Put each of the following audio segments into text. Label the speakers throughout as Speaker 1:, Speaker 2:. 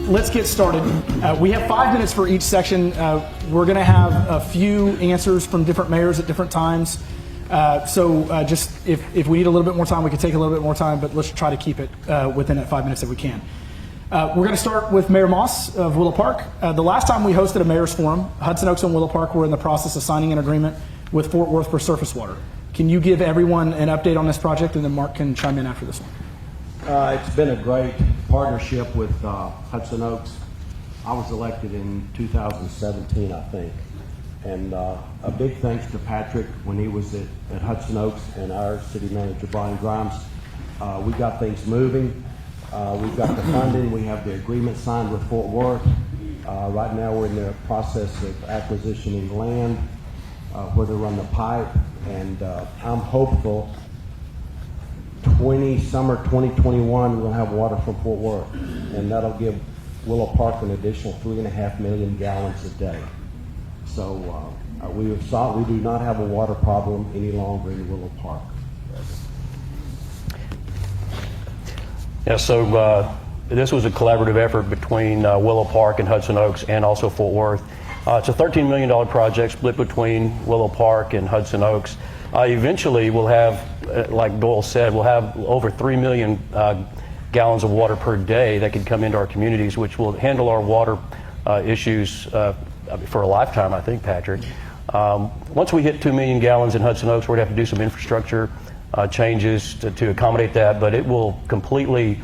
Speaker 1: let's get started. We have 5 minutes for each section. We're going to have a few answers from different mayors at different times. Just if we need a little bit more time, we can take a little bit more time, but let's try to keep it within that 5 minutes if we can. We're going to start with Mayor Moss of Willow Park. The last time we hosted a mayor's forum, Hudson Oaks and Willow Park were in the process of signing an agreement with Fort Worth for surface water. Can you give everyone an update on this project, and then Mark can chime in after this one?
Speaker 2: It's been a great partnership with Hudson Oaks. I was elected in 2017, I think. And a big thanks to Patrick when he was at Hudson Oaks and our city manager, Brian Grimes. We got things moving. We've got the funding. We have the agreement signed with Fort Worth. Right now we're in the process of acquisitioning land where to run the pipe. And I'm hopeful summer 2021 we'll have water from Fort Worth. And that'll give Willow Park an additional 3.5 million gallons a day. So we do not have a water problem any longer in Willow Park.
Speaker 3: Yeah, so this was a collaborative effort between Willow Park and Hudson Oaks and also Fort Worth. It's a $13 million project split between Willow Park and Hudson Oaks. Eventually we'll have, like Doyle said, we'll have over 3 million gallons of water per day that can come into our communities, which will handle our water issues for a lifetime, I think, Patrick. Once we hit 2 million gallons in Hudson Oaks, we're going to have to do some infrastructure changes to accommodate that, but it will completely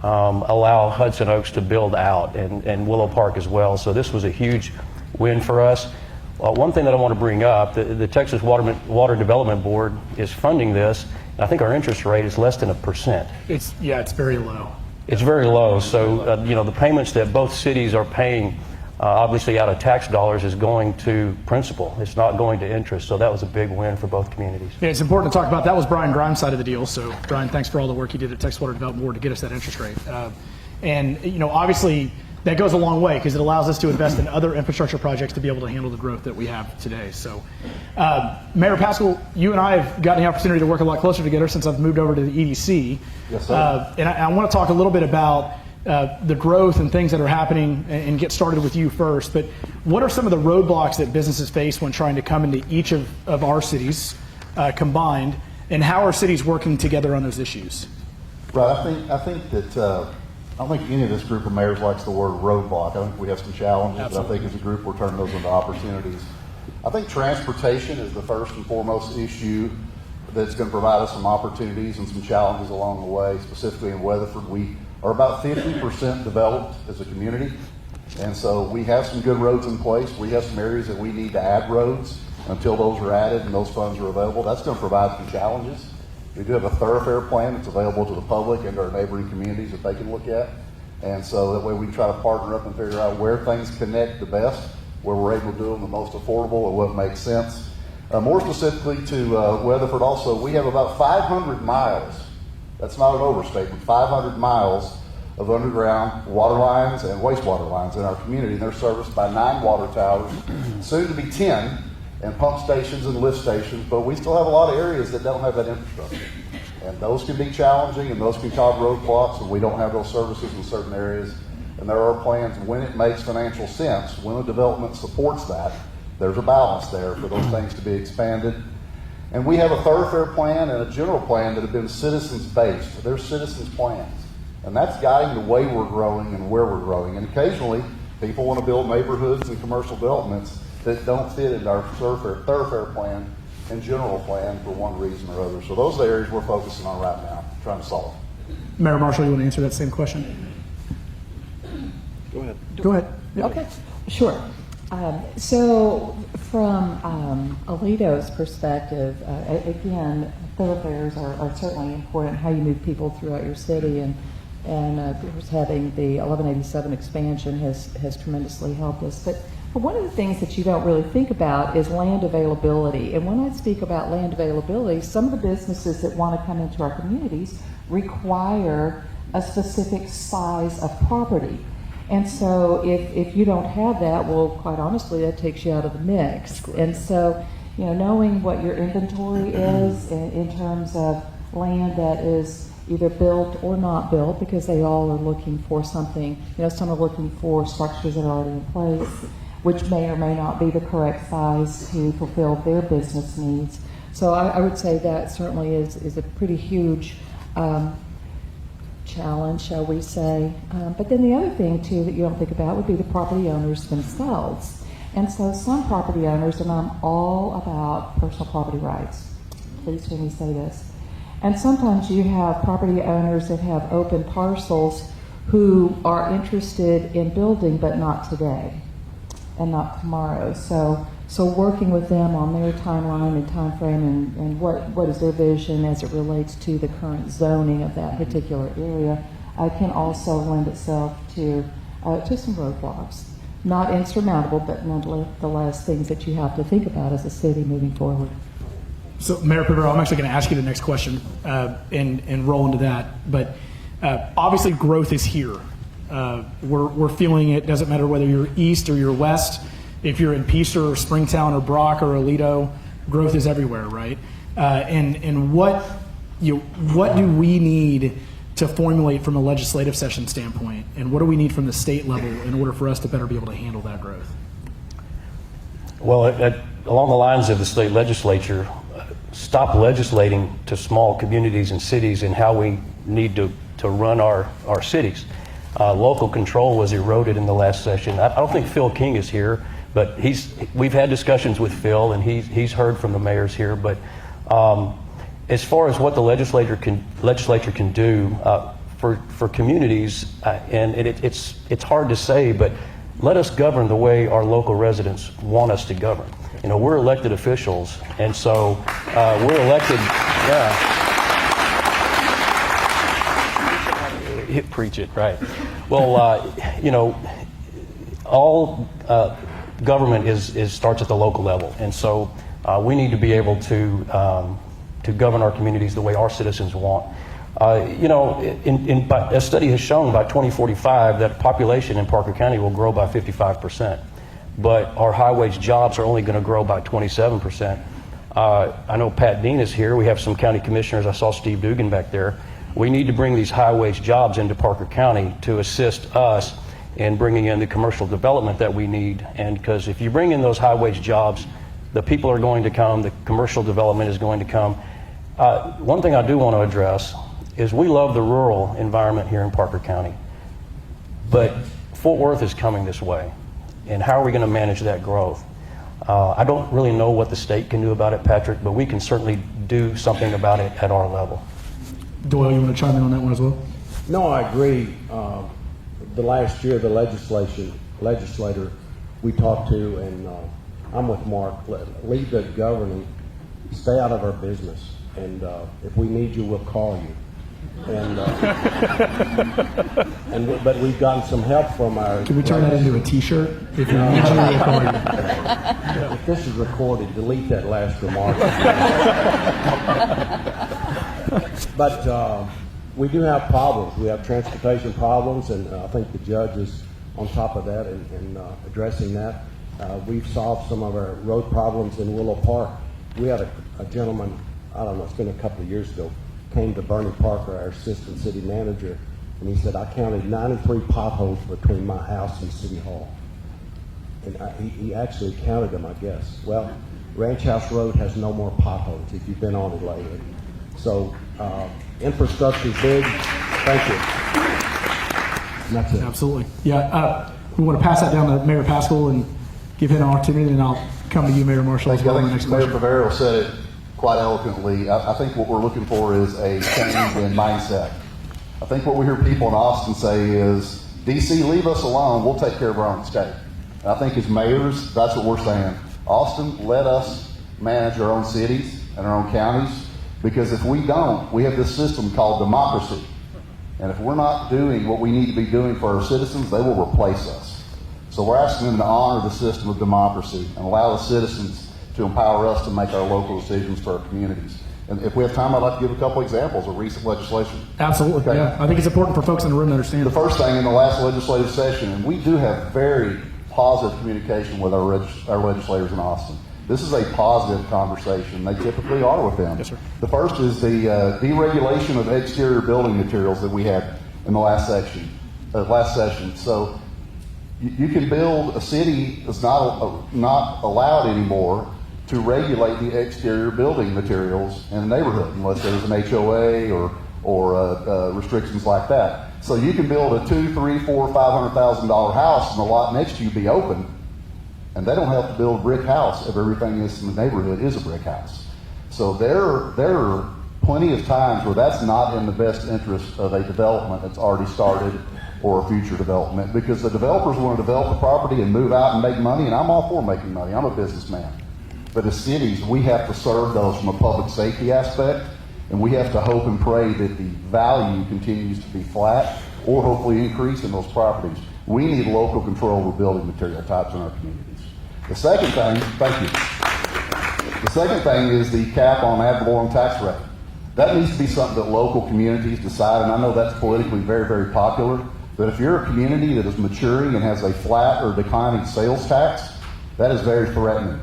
Speaker 3: allow Hudson Oaks to build out, and Willow Park as well. So this was a huge win for us. One thing that I want to bring up, the Texas Water Development Board is funding this. And I think our interest rate is less than 1%.
Speaker 1: It's very low.
Speaker 3: It's very low. So the payments that both cities are paying, obviously out of tax dollars, is going to principal. It's not going to interest. So that was a big win for both communities.
Speaker 1: Yeah, it's important to talk about. That was Brian Grimes' side of the deal. So Brian, thanks for all the work you did at Texas Water Development Board to get us that interest rate. And obviously that goes a long way because it allows us to invest in other infrastructure projects to be able to handle the growth that we have today. So Mayor Pascal, you and I have gotten the opportunity to work a lot closer together since I've moved over to the EDC.
Speaker 2: Yes, sir.
Speaker 1: And I want to talk a little bit about the growth and things that are happening, and get started with you first. But what are some of the roadblocks that businesses face when trying to come into each of our cities combined, and how are cities working together on those issues?
Speaker 4: Right. I think that I don't think any of this group of mayors likes the word roadblock. I think we have some challenges,
Speaker 1: Absolutely.
Speaker 4: but I think as a group we're turning those into opportunities. I think transportation is the first and foremost issue that's going to provide us some opportunities and some challenges along the way. Specifically in Weatherford, we are about 50% developed as a community, and so we have some good roads in place. We have some areas that we need to add roads until those are added and those funds are available. That's going to provide some challenges. We do have a thoroughfare plan that's available to the public and our neighboring communities that they can look at, and so that way we try to partner up and figure out where things connect the best, where we're able to do them the most affordable or what makes sense. More specifically to Weatherford also, we have about 500 miles. That's not an overstatement. 500 miles of underground water lines and wastewater lines in our community. And they're serviced by 9 water towers, soon to be 10, and pump stations and lift stations. But we still have a lot of areas that don't have that infrastructure. And those can be challenging, and those can cause roadblocks, and we don't have those services in certain areas. And there are plans when it makes financial sense, when the development supports that, there's a balance there for those things to be expanded. And we have a thoroughfare plan and a general plan that have been citizens-based. They're citizens' plans. And that's guiding the way we're growing and where we're growing. And occasionally, people want to build neighborhoods and commercial developments that don't fit into our thoroughfare plan and general plan for one reason or other. So those are the areas we're focusing on right now, trying to solve.
Speaker 1: Mayor Marshall, you want to answer that same question?
Speaker 2: Go ahead.
Speaker 1: Go ahead. Yeah.
Speaker 5: Okay, sure. So from Alito's perspective, again, thoroughfares are certainly important, how you move people throughout your city, and of course having the 1187 expansion has tremendously helped us. But one of the things that you don't really think about is land availability. And when I speak about land availability, some of the businesses that want to come into our communities require a specific size of property. And so if you don't have that, well, quite honestly, that takes you out of the mix. And so, knowing what your inventory is in terms of land that is either built or not built, because they all are looking for something. Some are looking for structures that are already in place, which may or may not be the correct size to fulfill their business needs. So I would say that certainly is a pretty huge challenge, shall we say. But then the other thing, too, that you don't think about would be the property owners themselves. And so some property owners, and I'm all about personal property rights, please hear me say this, and sometimes you have property owners that have open parcels who are interested in building, but not today and not tomorrow. So working with them on their timeline and time frame and what is their vision as it relates to the current zoning of that particular area can also lend itself to some roadblocks. Not insurmountable, but nonetheless things that you have to think about as a city moving forward.
Speaker 1: So, Mayor Pivero, I'm actually going to ask you the next question and roll into that. But obviously, growth is here. We're feeling it. Doesn't matter whether you're east or you're west. If you're in Peacer or Springtown or Brock or Aledo, growth is everywhere, right? And what do we need to formulate from a legislative session standpoint, and what do we need from the state level in order for us to better be able to handle that growth?
Speaker 3: Well, along the lines of the state legislature, stop legislating to small communities and cities and how we need to run our cities. Local control was eroded in the last session. I don't think Phil King is here, but we've had discussions with Phil, and he's heard from the mayors here. But as far as what the legislature can do for communities, and it's hard to say, but let us govern the way our local residents want us to govern. We're elected officials, and so we're elected. Yeah. Preach it, right? Well, all government starts at the local level, and so we need to be able to govern our communities the way our citizens want. A study has shown by 2045 that population in Parker County will grow by 55%, but our high-wage jobs are only going to grow by 27%. I know Pat Dean is here. We have some county commissioners. I saw Steve Dugan back there. We need to bring these high-wage jobs into Parker County to assist us in bringing in the commercial development that we need. And because if you bring in those high-wage jobs, the people are going to come, the commercial development is going to come. One thing I do want to address is we love the rural environment here in Parker County, but Fort Worth is coming this way. And how are we going to manage that growth? I don't really know what the state can do about it, Patrick, but we can certainly do something about it at our level.
Speaker 1: Doyle, you want to chime in on that one as well?
Speaker 2: No, I agree. The last year, the legislator we talked to, and I'm with Mark, leave the governing, stay out of our business, and if we need you, we'll call you. And but we've gotten some help from our.
Speaker 1: Can we turn that into a T-shirt? If you need you, we'll call you.
Speaker 2: If this is recorded, delete that last remark. But we do have problems. We have transportation problems, and I think the judge is on top of that and addressing that. We've solved some of our road problems in Willow Park. We had a gentleman, I don't know, it's been a couple of years ago, came to Bernie Parker, our assistant city manager, and he said, I counted 93 potholes between my house and City Hall. And he actually counted them, I guess. Well, Ranch House Road has no more potholes if you've been on it lately. So infrastructure is big. Thank you. And that's it.
Speaker 1: Absolutely. Yeah. We want to pass that down to Mayor Pascal and give him an opportunity, and I'll come to you, Mayor Marshall, as well.
Speaker 4: I
Speaker 1: The next
Speaker 4: think Mayor
Speaker 1: question.
Speaker 4: Pivero said it quite eloquently. I think what we're looking for is a change in mindset. I think what we hear people in Austin say is, DC, leave us alone. We'll take care of our own state. And I think as mayors, that's what we're saying. Austin, let us manage our own cities and our own counties, because if we don't, we have this system called democracy. And if we're not doing what we need to be doing for our citizens, they will replace us. So we're asking them to honor the system of democracy and allow the citizens to empower us to make our local decisions for our communities. And if we have time, I'd like to give a couple examples of recent legislation.
Speaker 1: Absolutely.
Speaker 4: Okay.
Speaker 1: Yeah. I think it's important for folks in the room to understand.
Speaker 4: The first thing in the last legislative session, and we do have very positive communication with our legislators in Austin, This is a positive conversation. They typically are with them.
Speaker 1: Yes, sir.
Speaker 4: The first is the deregulation of exterior building materials that we had in the last session. So you can build, a city is not allowed anymore to regulate the exterior building materials in a neighborhood unless there's an HOA or restrictions like that. So you can build a $200,000, $300,000, $400,000, $500,000 house and the lot next to you be open, and they don't have to build a brick house if everything is in the neighborhood is a brick house. So there are plenty of times where that's not in the best interest of a development that's already started or a future development, because the developers want to develop a property and move out and make money, and I'm all for making money. I'm a businessman. But as cities, we have to serve those from a public safety aspect, and we have to hope and pray that the value continues to be flat or hopefully increase in those properties. We need local control over building material types in our communities. The second thing, thank you. The second thing is the cap on ad valorem tax rate. That needs to be something that local communities decide, and I know that's politically very, very popular, but if you're a community that is maturing and has a flat or declining sales tax, that is very threatening.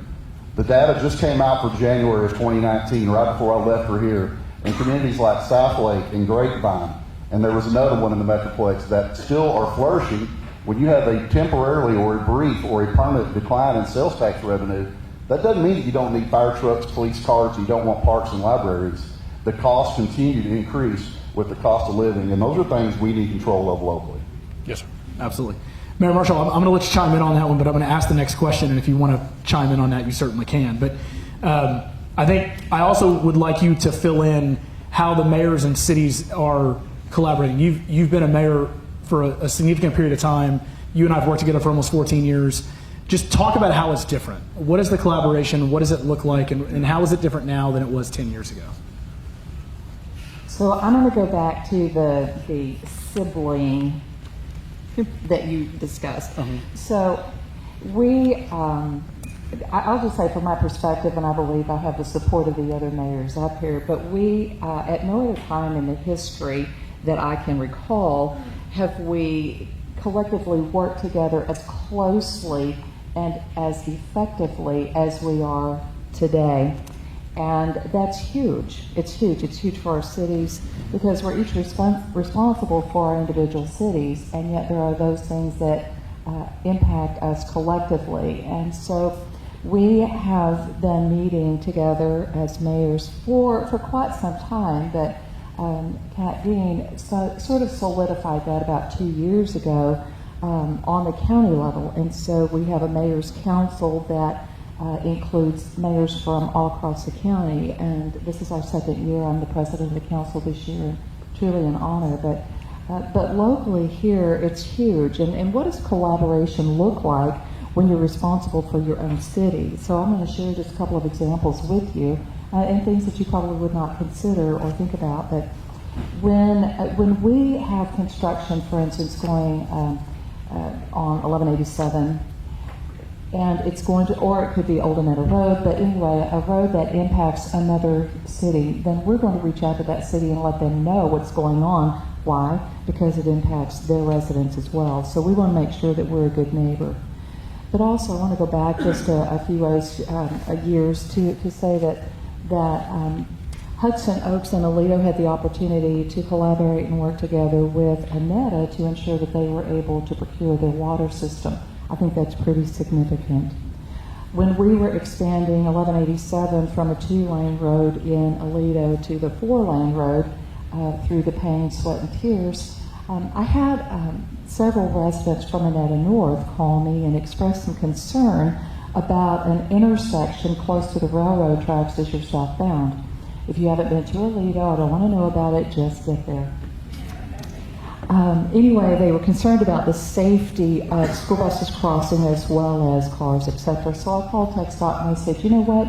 Speaker 4: The data just came out for January of 2019, right before I left for here, in communities like South Lake and Grapevine, and there was another one in the Metroplex that still are flourishing. When you have a temporarily or a brief or a permanent decline in sales tax revenue, that doesn't mean that you don't need fire trucks, police cars, you don't want parks and libraries. The costs continue to increase with the cost of living, and those are things we need control of locally.
Speaker 1: Yes, sir. Absolutely. Mayor Marshall, I'm going to let you chime in on that one, but I'm going to ask the next question, and if you want to chime in on that, you certainly can. But I think I also would like you to fill in how the mayors and cities are collaborating. You've been a mayor for a significant period of time. You and I have worked together for almost 14 years. Just talk about how it's different. What is the collaboration? What does it look like? And how is it different now than it was 10 years ago?
Speaker 5: So I'm going to go back to the sibling that you discussed. So we, I'll just say from my perspective, and I believe I have the support of the other mayors up here, but we, at no other time in the history that I can recall, have we collectively worked together as closely and as effectively as we are today. And that's huge. It's huge. It's huge for our cities because we're each responsible for our individual cities, and yet there are those things that impact us collectively. And so we have been meeting together as mayors for quite some time, but Kat Dean sort of solidified that about 2 years ago on the county level. And so we have a mayor's council that includes mayors from all across the county, and this is our second year. I'm the president of the council this year, truly an honor. But locally here, it's huge. And what does collaboration look like when you're responsible for your own city? So I'm going to share just a couple of examples with you, and things that you probably would not consider or think about. But when we have construction, for instance, going on 1187. And it's going to, or it could be Old Meadow Road, but anyway, a road that impacts another city, then we're going to reach out to that city and let them know what's going on. Why? Because it impacts their residents as well. So we want to make sure that we're a good neighbor. But also, I want to go back just a few years to say that Hudson Oaks and Aledo had the opportunity to collaborate and work together with Aneta to ensure that they were able to procure their water system. I think that's pretty significant. When we were expanding 1187 from a 2-lane road in Aledo to the 4-lane road through the pain, sweat, and tears, I had several residents from Aneta North call me and express some concern about an intersection close to the railroad tracks as you're southbound. If you haven't been to Aledo, I don't want to know about it, just get there. Anyway, they were concerned about the safety of school buses crossing as well as cars, etc. So I called TxDOT and I said, you know what?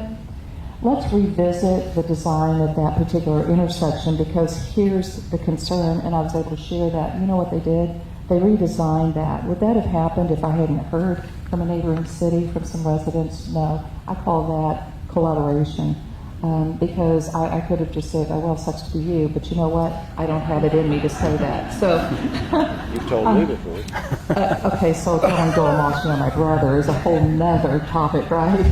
Speaker 5: Let's revisit the design of that particular intersection because here's the concern, and I was able to share that. You know what they did? They redesigned that. Would that have happened if I hadn't heard from a neighboring city, from some residents? No. I call that collaboration. Because I could have just said, oh, well, sucks to be you, but you know what? I don't have it in me to say that. So
Speaker 2: You've told me before.
Speaker 5: Okay, so telling Joel Moss, you know, my brother is a whole nother topic, right?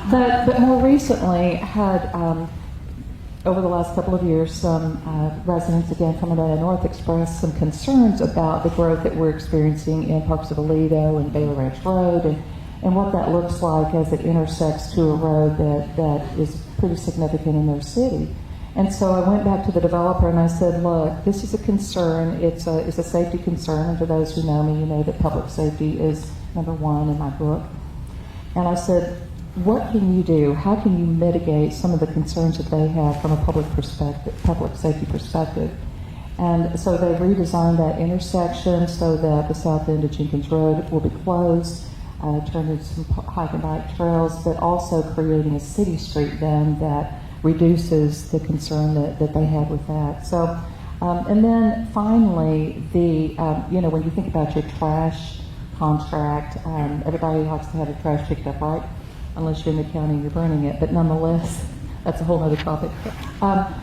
Speaker 5: But more recently, had over the last couple of years, some residents, again from Atlanta North, expressed some concerns about the growth that we're experiencing in parts of Aledo and Baylor Ranch Road, and what that looks like as it intersects to a road that is pretty significant in their city. And so I went back to the developer and I said, look, this is a concern. It's a safety concern. And for those who know me, you know that public safety is number one in my book. And I said, what can you do? How can you mitigate some of the concerns that they have from a public safety perspective? And so they redesigned that intersection so that the south end of Jenkins Road will be closed, turned into some hike and bike trails, but also creating a city street then that reduces the concern that they had with that. So, and then finally, when you think about your trash contract, everybody likes to have their trash picked up, right? Unless you're in the county and you're burning it, but nonetheless, that's a whole other topic.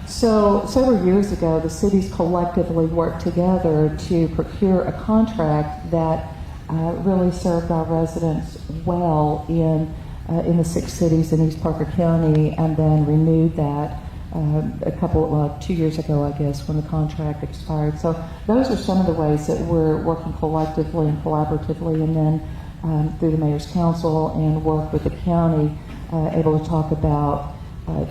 Speaker 5: So several years ago, the cities collectively worked together to procure a contract that really served our residents well in the 6 cities in East Parker County, and then renewed that 2 years ago, I guess, when the contract expired. So those are some of the ways that we're working collectively and collaboratively, and then through the Mayor's Council and work with the county, able to talk about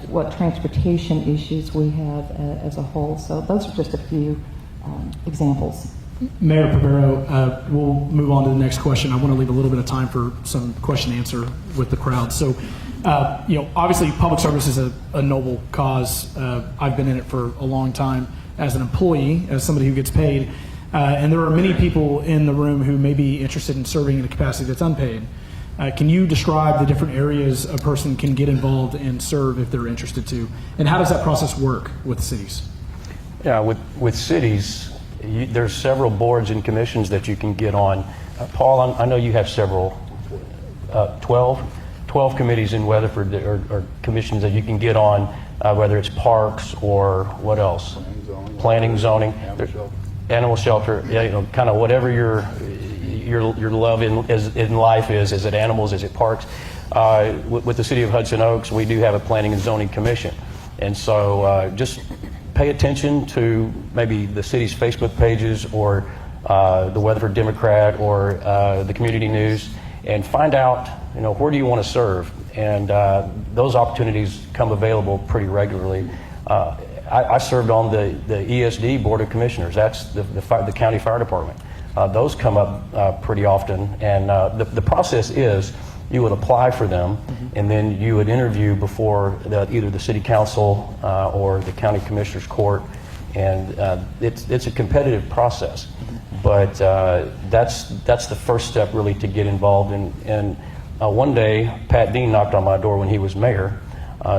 Speaker 5: what transportation issues we have as a whole. So those are just a few examples.
Speaker 1: Mayor Pavero, we'll move on to the next question. I want to leave a little bit of time for some question and answer with the crowd. So, obviously public service is a noble cause. I've been in it for a long time as an employee, as somebody who gets paid. And there are many people in the room who may be interested in serving in a capacity that's unpaid. Can you describe the different areas a person can get involved and serve if they're interested to? And how does that process work with cities?
Speaker 3: Yeah, with cities, there's several boards and commissions that you can get on. Paul, I know you have several, 12 committees in Weatherford or commissions that you can get on, whether it's parks or what else? Planning, zoning, animal shelter, kind of whatever your love in life is. Is it animals? Is it parks? With the city of Hudson Oaks, we do have a planning and zoning commission. And so just pay attention to maybe the city's Facebook pages or the Weatherford Democrat or the Community News, and find out, where do you want to serve? And those opportunities come available pretty regularly. I served on the ESD Board of Commissioners. That's the county fire department. Those come up pretty often, and the process is you would apply for them, and then you would interview before either the city council or the county commissioner's court, and it's a competitive process. But that's the first step really to get involved. And one day, Pat Dean knocked on my door when he was mayor,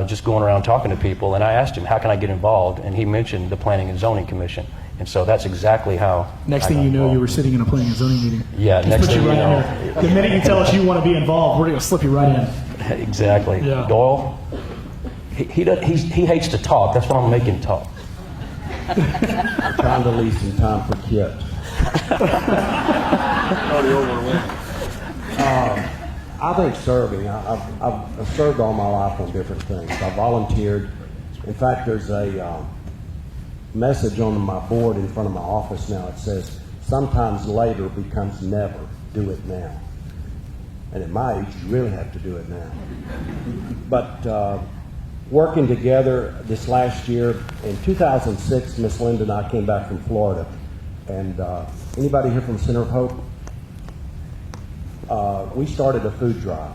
Speaker 3: just going around talking to people, and I asked him, how can I get involved? And he mentioned the Planning and Zoning Commission. And so that's exactly how.
Speaker 1: Next thing you know, you were sitting in a planning and zoning meeting.
Speaker 3: Yeah,
Speaker 1: Just
Speaker 3: next
Speaker 1: put
Speaker 3: thing
Speaker 1: you
Speaker 3: you
Speaker 1: right
Speaker 3: know.
Speaker 1: in there. The minute you tell us you want to be involved, we're going to slip you right in.
Speaker 3: Exactly.
Speaker 1: Yeah.
Speaker 3: Doyle, he hates to talk. That's why I'm making him talk.
Speaker 2: I'm trying to leave some time for Kit. I think serving, I've served all my life on different things. I volunteered. In fact, there's a message on my board in front of my office now. It says, sometimes later becomes never. Do it now. And at my age, you really have to do it now. But working together this last year, in 2006, Miss Linda and I came back from Florida. And anybody here from Center of Hope? We started a food drive.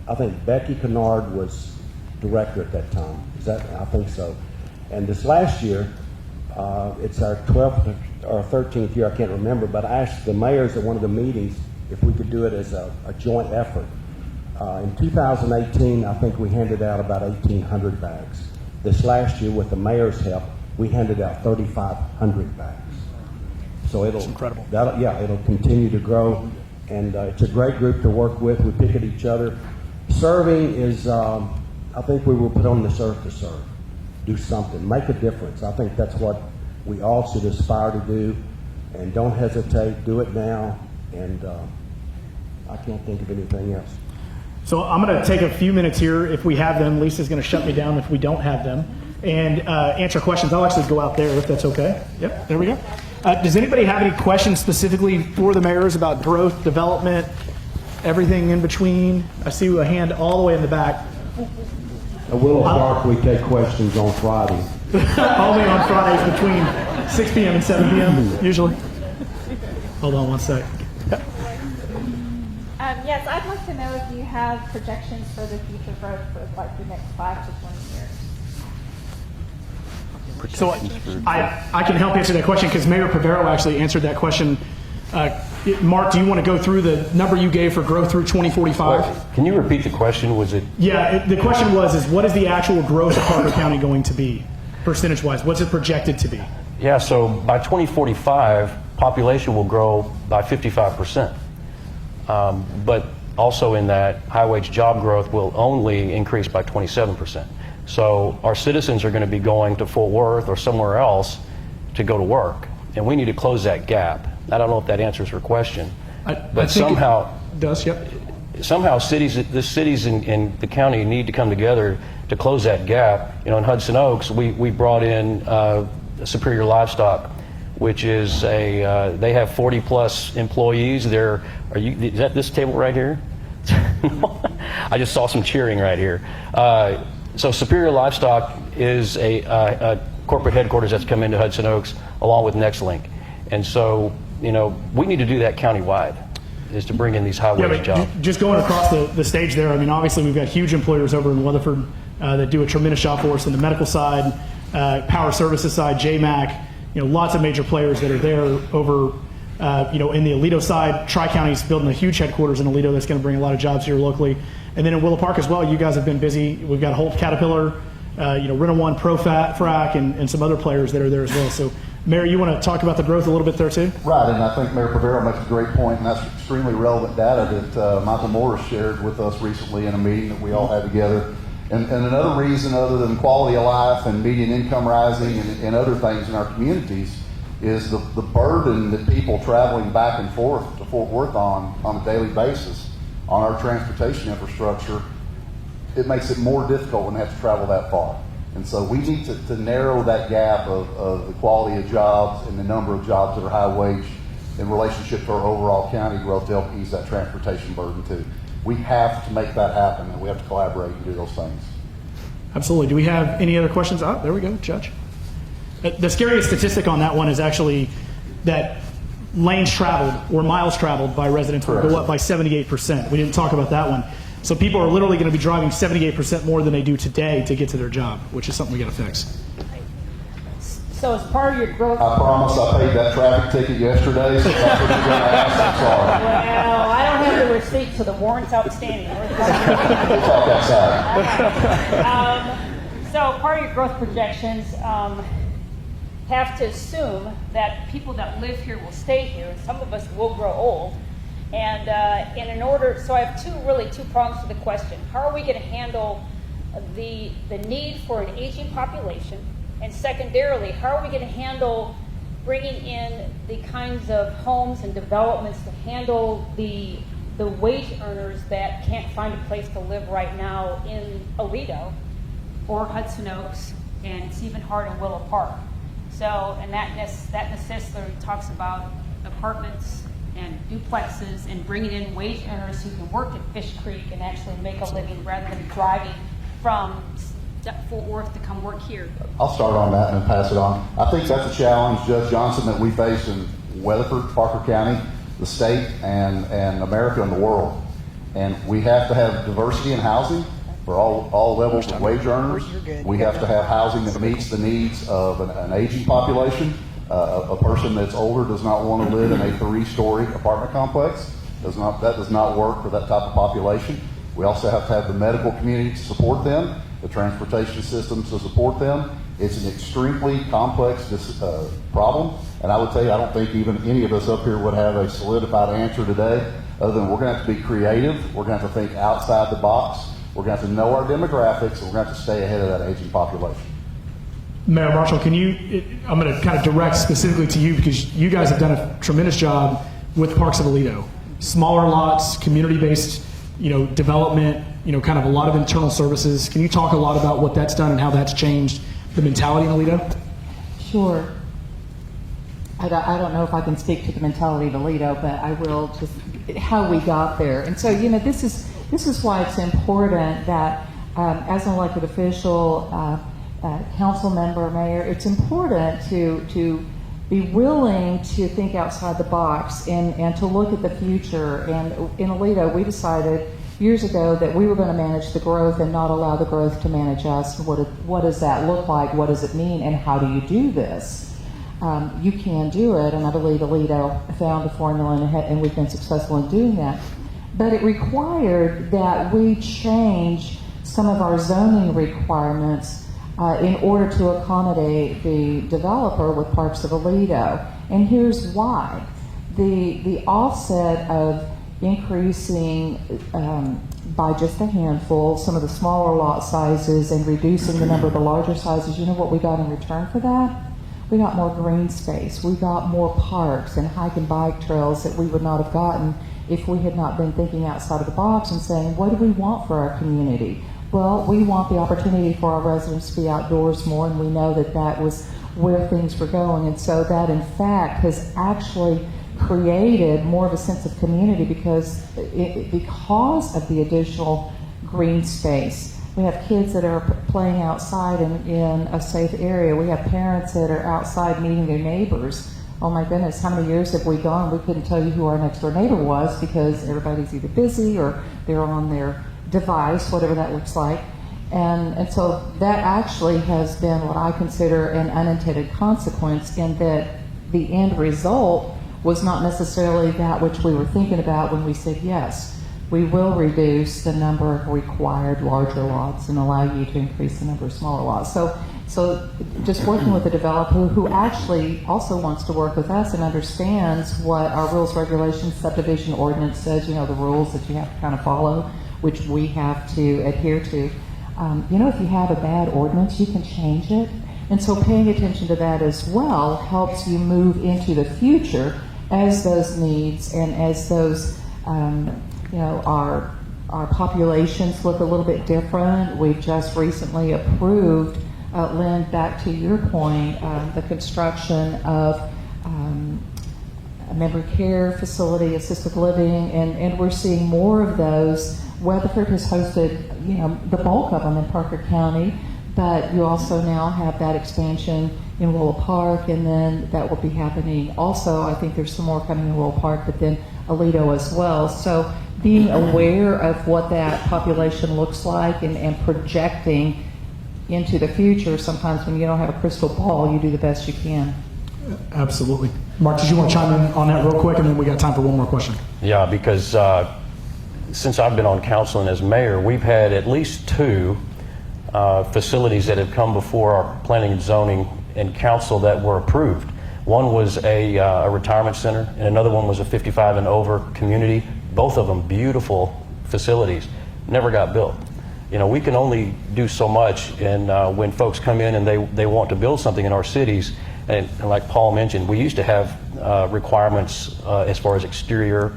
Speaker 2: I think Becky Kennard was director at that time. I think so. And this last year, it's our 12th or 13th year, I can't remember, but I asked the mayors at one of the meetings if we could do it as a joint effort. In 2018, I think we handed out about 1,800 bags. This last year, with the mayor's help, we handed out 3,500 bags. So it'll
Speaker 1: incredible.
Speaker 2: It'll continue to grow, and it's a great group to work with. We pick at each other. Serving is, I think we were put on this earth to serve. Do something, make a difference. I think that's what we all should aspire to do, and don't hesitate, do it now, and I can't think of anything else.
Speaker 1: So I'm going to take a few minutes here. If we have them, Lisa's going to shut me down if we don't have them, and answer questions. I'll actually go out there if that's okay. Yep, there we go. Does anybody have any questions specifically for the mayors about growth, development, everything in between? I see a hand all the way in the back.
Speaker 2: At Willow Park, we take questions on Friday.
Speaker 1: Only on Fridays between 6 p.m. and 7 p.m. usually. Hold on one sec.
Speaker 6: Yes, I'd like to know if you have projections for the future growth for like the next 5 to 20 years.
Speaker 1: So I can help answer that question because Mayor Pavero actually answered that question. Mark, do you want to go through the number you gave for growth through 2045?
Speaker 3: Can you repeat the question? Was it?
Speaker 1: Yeah, the question was, what is the actual growth of Parker County going to be, percentage-wise? What's it projected to be?
Speaker 3: Yeah, so by 2045, population will grow by 55%. But also in that, high-wage job growth will only increase by 27%. So our citizens are going to be going to Fort Worth or somewhere else to go to work, and we need to close that gap. I don't know if that answers your question, but somehow
Speaker 1: it does. Yep.
Speaker 3: Somehow the cities in the county need to come together to close that gap. You know, in Hudson Oaks, we brought in Superior Livestock, which is they have 40 plus employees. Is that this table right here? I just saw some cheering right here. So Superior Livestock is a corporate headquarters that's come into Hudson Oaks along with NextLink. And so, you know, we need to do that countywide, is to bring in these high-wage jobs.
Speaker 1: Just going across the stage there, I mean, obviously we've got huge employers over in Weatherford that do a tremendous job for us on the medical side, power services side, JMAC, you know, lots of major players that are there over, you know, in the Aledo side. Tri-County's building a huge headquarters in Aledo that's going to bring a lot of jobs here locally. And then in Willow Park as well, you guys have been busy. We've got Holt Caterpillar, you know, Renault One, ProFrac, and some other players that are there as well. So, Mayor, you want to talk about the growth a little bit there too?
Speaker 4: Right, and I think Mayor Pavero makes a great point, and that's extremely relevant data that Michael Morris shared with us recently in a meeting that we all had together. And another reason other than quality of life and median income rising and other things in our communities is the burden that people traveling back and forth to Fort Worth on a daily basis on our transportation infrastructure. It makes it more difficult when they have to travel that far. And so we need to narrow that gap of the quality of jobs and the number of jobs that are high wage in relationship to our overall county growth to help ease that transportation burden too. We have to make that happen, and we have to collaborate and do those things.
Speaker 1: Absolutely. Do we have any other questions? Oh, there we go, Judge. The scariest statistic on that one is actually that lanes traveled or miles traveled by residents will go up by 78%. We didn't talk about that one. So people are literally going to be driving 78% more than they do today to get to their job, which is something we got to fix.
Speaker 6: So as part of your growth...
Speaker 4: I promise I paid that traffic ticket yesterday, so that's what you're going to ask. I'm sorry.
Speaker 6: Well, I don't have the receipt, so the warrant's outstanding.
Speaker 4: We'll talk outside.
Speaker 6: So part of your growth projections have to assume that people that live here will stay here, and some of us will grow old. And in order, so I have two problems to the question. How are we going to handle the need for an aging population? And secondarily, how are we going to handle bringing in the kinds of homes and developments to handle the wage earners that can't find a place to live right now in Aledo or Hudson Oaks, and it's even hard in Willow Park. So, and that necessarily talks about apartments and duplexes and bringing in wage earners who can work at Fish Creek and actually make a living rather than driving from Fort Worth to come work here.
Speaker 4: I'll start on that and then pass it on. I think that's a challenge, Judge Johnson, that we face in Weatherford, Parker County, the state, and America and the world. And we have to have diversity in housing for all levels of wage earners. We have to have housing that meets the needs of an aging population. A person that's older does not want to live in a 3-story apartment complex. That does not work for that type of population. We also have to have the medical community to support them, the transportation systems to support them. It's an extremely complex problem, and I would tell you, I don't think even any of us up here would have a solidified answer today, other than we're going to have to be creative, we're going to have to think outside the box, we're going to have to know our demographics, and we're going to have to stay ahead of that aging population.
Speaker 1: Mayor Marshall, I'm going to kind of direct specifically to you because you guys have done a tremendous job with Parks of Aledo. Smaller lots, community-based development, kind of a lot of internal services. Can you talk a lot about what that's done and how that's changed the mentality in Aledo?
Speaker 5: Sure. I don't know if I can speak to the mentality of Aledo, but I will just how we got there. And so, this is why it's important that as an elected official, council member, mayor, it's important to be willing to think outside the box and to look at the future. And in Aledo, we decided years ago that we were going to manage the growth and not allow the growth to manage us. What does that look like? What does it mean? And how do you do this? You can do it, and I believe Aledo found a formula, and we've been successful in doing that. But it required that we change some of our zoning requirements in order to accommodate the developer with parts of Aledo. And here's why. The offset of increasing by just a handful some of the smaller lot sizes and reducing the number of the larger sizes, you know what we got in return for that? We got more green space. We got more parks and hike and bike trails that we would not have gotten if we had not been thinking outside of the box and saying, what do we want for our community? Well, we want the opportunity for our residents to be outdoors more, and we know that that was where things were going. And so that, in fact, has actually created more of a sense of community because of the additional green space. We have kids that are playing outside in a safe area. We have parents that are outside meeting their neighbors. Oh my goodness, how many years have we gone? We couldn't tell you who our next door neighbor was because everybody's either busy or they're on their device, whatever that looks like. And so that actually has been what I consider an unintended consequence, in that the end result was not necessarily that which we were thinking about when we said yes. We will reduce the number of required larger lots and allow you to increase the number of smaller lots. So just working with a developer who actually also wants to work with us and understands what our rules, regulations, subdivision ordinance says, the rules that you have to kind of follow, which we have to adhere to. If you have a bad ordinance, you can change it. And so paying attention to that as well helps you move into the future as those needs and as those our populations look a little bit different. We've just recently approved, Lynn, back to your point, the construction of a memory care facility, assisted living, and we're seeing more of those. Weatherford has hosted, the bulk of them in Parker County, but you also now have that expansion in Willow Park, and then that will be happening also. I think there's some more coming in Willow Park, but then Aledo as well. So being aware of what that population looks like and projecting into the future, sometimes when you don't have a crystal ball, you do the best you can.
Speaker 1: Absolutely. Mark, did you want to chime in on that real quick, and then we got time for one more question?
Speaker 3: Yeah, because since I've been on council and as mayor, we've had at least two facilities that have come before our planning and zoning and council that were approved. One was a retirement center, and another one was a 55 and over community. Both of them beautiful facilities, never got built. We can only do so much, and when folks come in and they want to build something in our cities, and like Paul mentioned, we used to have requirements as far as exterior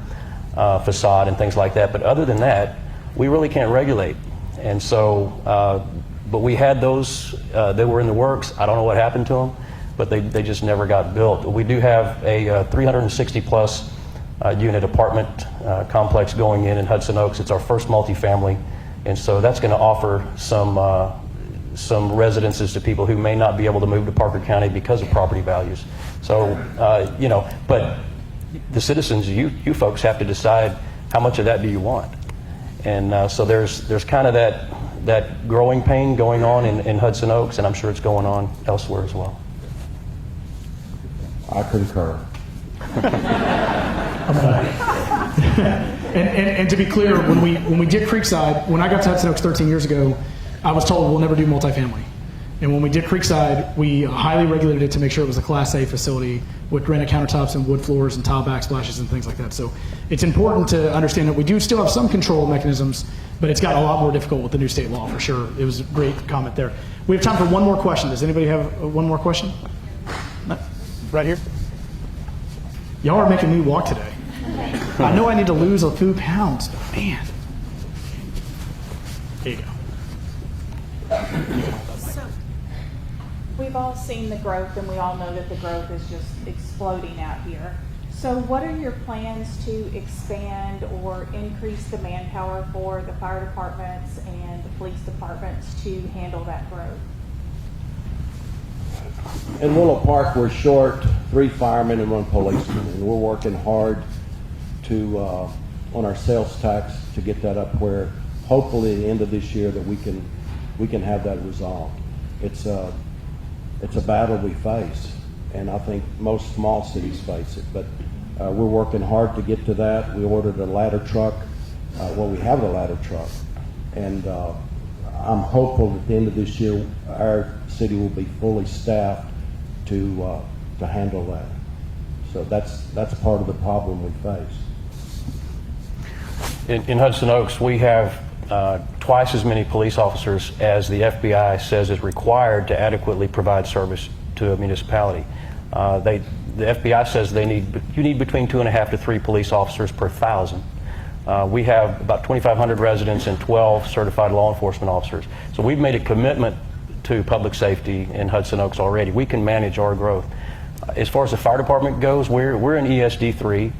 Speaker 3: facade and things like that, but other than that, we really can't regulate. And so, but we had those, they were in the works. I don't know what happened to them, but they just never got built. We do have a 360 plus unit apartment complex going in Hudson Oaks. It's our first multifamily, and so that's going to offer some residences to people who may not be able to move to Parker County because of property values. So, but the citizens, you folks have to decide how much of that do you want. And so there's kind of that growing pain going on in Hudson Oaks, and I'm sure it's going on elsewhere as well.
Speaker 2: I concur.
Speaker 1: And to be clear, when we did Creekside, when I got to Hudson Oaks 13 years ago, I was told we'll never do multifamily. And when we did Creekside, we highly regulated it to make sure it was a Class A facility with granite countertops and wood floors and tile backsplashes and things like that. So it's important to understand that we do still have some control mechanisms, but it's gotten a lot more difficult with the new state law for sure. It was a great comment there. We have time for one more question. Does anybody have one more question? No? Right here. Y'all are making me walk today. I know I need to lose a few pounds, but man. Here you go.
Speaker 7: So, we've all seen the growth, and we all know that the growth is just exploding out here. So what are your plans to expand or increase the manpower for the fire departments and the police departments to handle that growth?
Speaker 2: In Willow Park, we're short 3 firemen and 1 policeman, and we're working hard to on our sales tax to get that up where hopefully at the end of this year that we can have that resolved. It's a battle we face, and I think most small cities face it, but we're working hard to get to that. We ordered a ladder truck. We have a ladder truck, and I'm hopeful at the end of this year our city will be fully staffed to handle that. So that's part of the problem we face.
Speaker 3: In Hudson Oaks, we have twice as many police officers as the FBI says is required to adequately provide service to a municipality. The FBI says you need between 2.5 to 3 police officers per 1,000. We have about 2,500 residents and 12 certified law enforcement officers. So we've made a commitment to public safety in Hudson Oaks already. We can manage our growth. As far as the fire department goes, we're in ESD 3,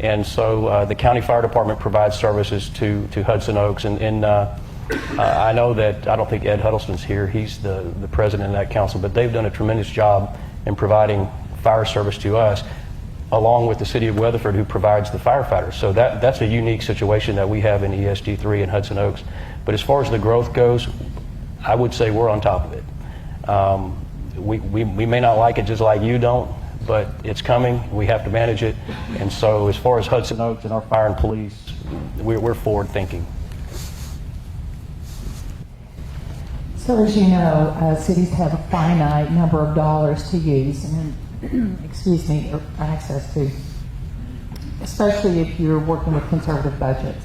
Speaker 3: and so the county fire department provides services to Hudson Oaks. And I know that, I don't think Ed Huddleston's here, he's the president of that council, but they've done a tremendous job in providing fire service to us, along with the city of Weatherford, who provides the firefighters. So that's a unique situation that we have in ESD 3 in Hudson Oaks. But as far as the growth goes, I would say we're on top of it. We may not like it just like you don't, but it's coming. We have to manage it. And so as far as Hudson Oaks and our fire and police, we're forward thinking.
Speaker 5: So as you know, cities have a finite number of dollars to use and, excuse me, access to, especially if you're working with conservative budgets.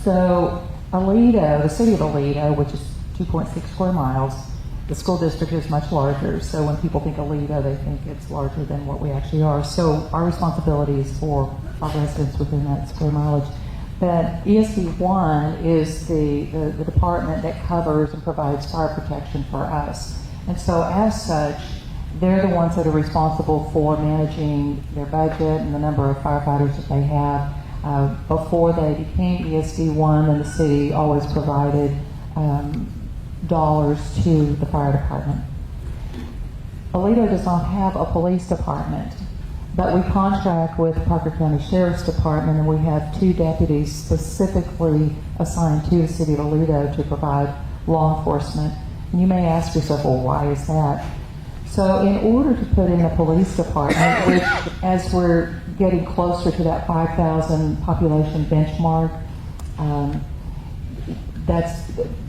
Speaker 5: So Aledo, the city of Aledo, which is 2.6 square miles, the school district is much larger. So when people think Aledo, they think it's larger than what we actually are. So our responsibility is for our residents within that square mileage. But ESD1 is the department that covers and provides fire protection for us. And so as such, they're the ones that are responsible for managing their budget and the number of firefighters that they have. Before they became ESD1, and the city always provided dollars to the fire department. Aledo does not have a police department, but we contract with Parker County Sheriff's Department, and we have 2 deputies specifically assigned to the city of Aledo to provide law enforcement. And you may ask yourself, well, why is that? So in order to put in a police department, which as we're getting closer to that 5,000 population benchmark,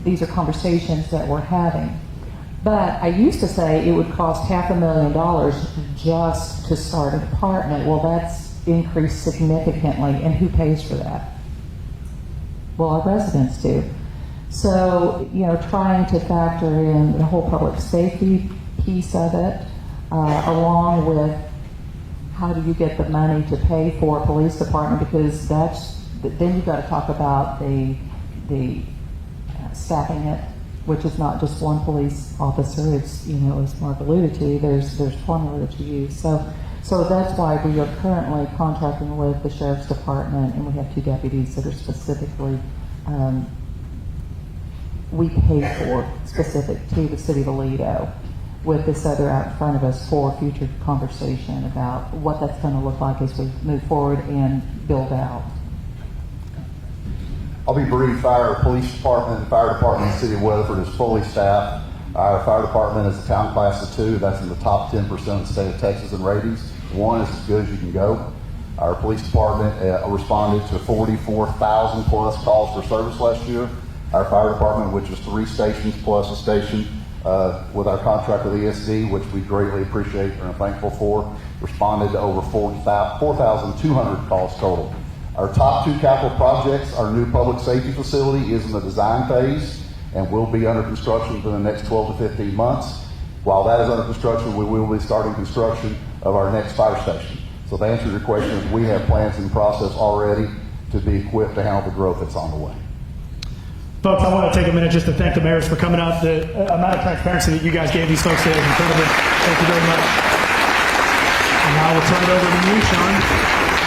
Speaker 5: these are conversations that we're having. But I used to say it would cost $500,000 just to start a department. Well, that's increased significantly, and who pays for that? Well, our residents do. So, trying to factor in the whole public safety piece of it, along with how do you get the money to pay for a police department, because then you've got to talk about the staffing it, which is not just one police officer. It's, as Mark alluded to, there's formula that you use. So that's why we are currently contracting with the Sheriff's Department, and we have 2 deputies that are specifically, we pay for specific to the city of Aledo, with this other out in front of us for future conversation about what that's going to look like as we move forward and build out.
Speaker 4: I'll be brief. Our police department and fire department in the city of Weatherford is fully staffed. Our fire department is a town class of 2. That's in the top 10% of the state of Texas in ratings. 1 is as good as you can go. Our police department responded to 44,000 plus calls for service last year. Our fire department, which is 3 stations plus a station with our contract with ESD, which we greatly appreciate and are thankful for, responded to over 4,200 calls total. Our top 2 capital projects, our new public safety facility is in the design phase and will be under construction for the next 12 to 15 months. While that is under construction, we will be starting construction of our next fire station. So to answer your question, we have plans in process already to be equipped to handle the growth that's on the way.
Speaker 1: Folks, I want to take a minute just to thank the mayors for coming up. The amount of transparency that you guys gave these folks today is incredible. Thank you very much. And now we'll turn it over to you, Sean.